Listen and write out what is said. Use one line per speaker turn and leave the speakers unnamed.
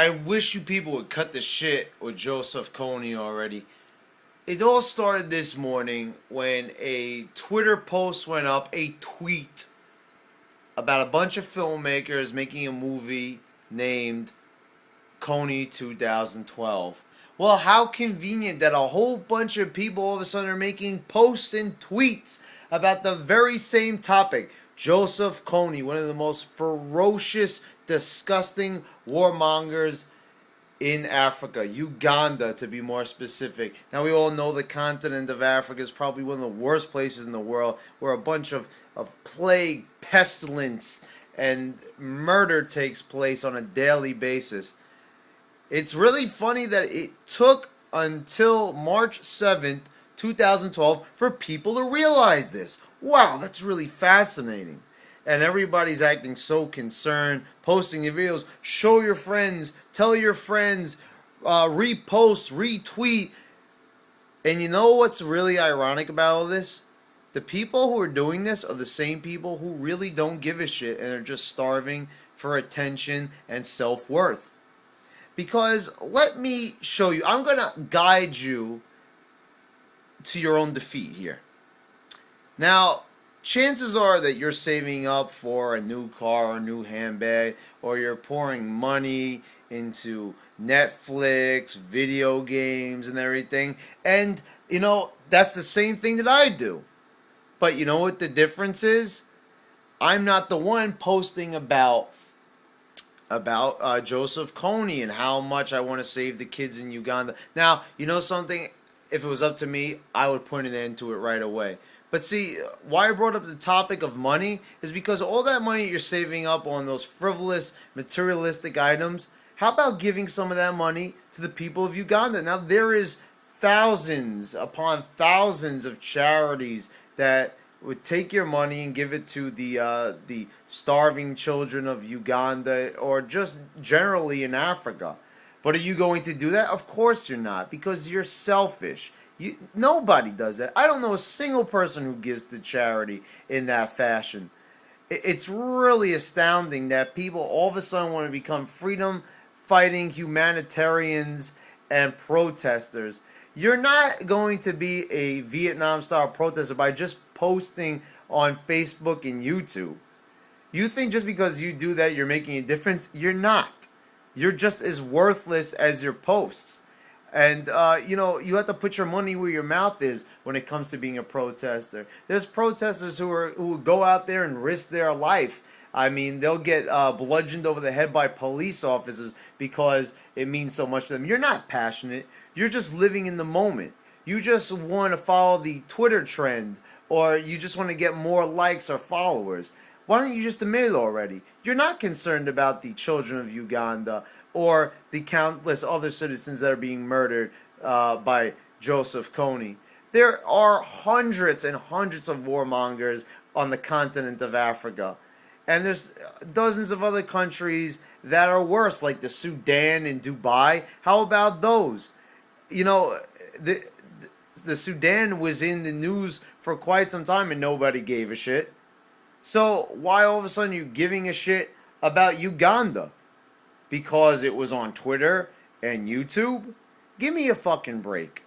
I wish you people would cut the shit with Joseph Kony already. It all started this morning when a Twitter post went up, a tweet about a bunch of filmmakers making a movie named Kony 2012. Well, how convenient that a whole bunch of people all of a sudden are making posts and tweets about the very same topic. Joseph Kony, one of the most ferocious, disgusting warmongers in Africa, Uganda to be more specific. Now we all know the continent of Africa is probably one of the worst places in the world where a bunch of plague, pestilence, and murder takes place on a daily basis. It's really funny that it took until March 7th, 2012 for people to realize this. Wow, that's really fascinating. And everybody's acting so concerned, posting the videos, show your friends, tell your friends, repost, retweet. And you know what's really ironic about all this? The people who are doing this are the same people who really don't give a shit and are just starving for attention and self-worth. Because let me show you, I'm going to guide you to your own defeat here. Now, chances are that you're saving up for a new car or a new handbag, or you're pouring money into Netflix, video games, and everything. And, that's the same thing that I do. But you know what the difference is? I'm not the one posting about Joseph Kony and how much I want to save the kids in Uganda. Now, you know something? If it was up to me, I would put an end to it right away. But see, why I brought up the topic of money is because all that money you're saving up on those frivolous, materialistic items, how about giving some of that money to the people of Uganda? Now, there is thousands upon thousands of charities that would take your money and give it to the starving children of Uganda or just generally in Africa. But are you going to do that? Of course you're not, because you're selfish. Nobody does that. I don't know a single person who gives to charity in that fashion. It's really astounding that people all of a sudden want to become freedom-fighting humanitarians and protesters. You're not going to be a Vietnam-style protester by just posting on Facebook and YouTube. You think just because you do that you're making a difference? You're not. You're just as worthless as your posts. And, you have to put your money where your mouth is when it comes to being a protester. There's protesters who go out there and risk their life. I mean, they'll get bludgeoned over the head by police officers because it means so much to them. You're not passionate. You're just living in the moment. You just want to follow the Twitter trend, or you just want to get more likes or followers. Why don't you just admit it already? You're not concerned about the children of Uganda or the countless other citizens that are being murdered by Joseph Kony. There are hundreds and hundreds of warmongers on the continent of Africa. And there's dozens of other countries that are worse, like the Sudan and Dubai. How about those? The Sudan was in the news for quite some time and nobody gave a shit. So why all of a sudden you giving a shit about Uganda? Because it was on Twitter and YouTube? Give me a fucking break.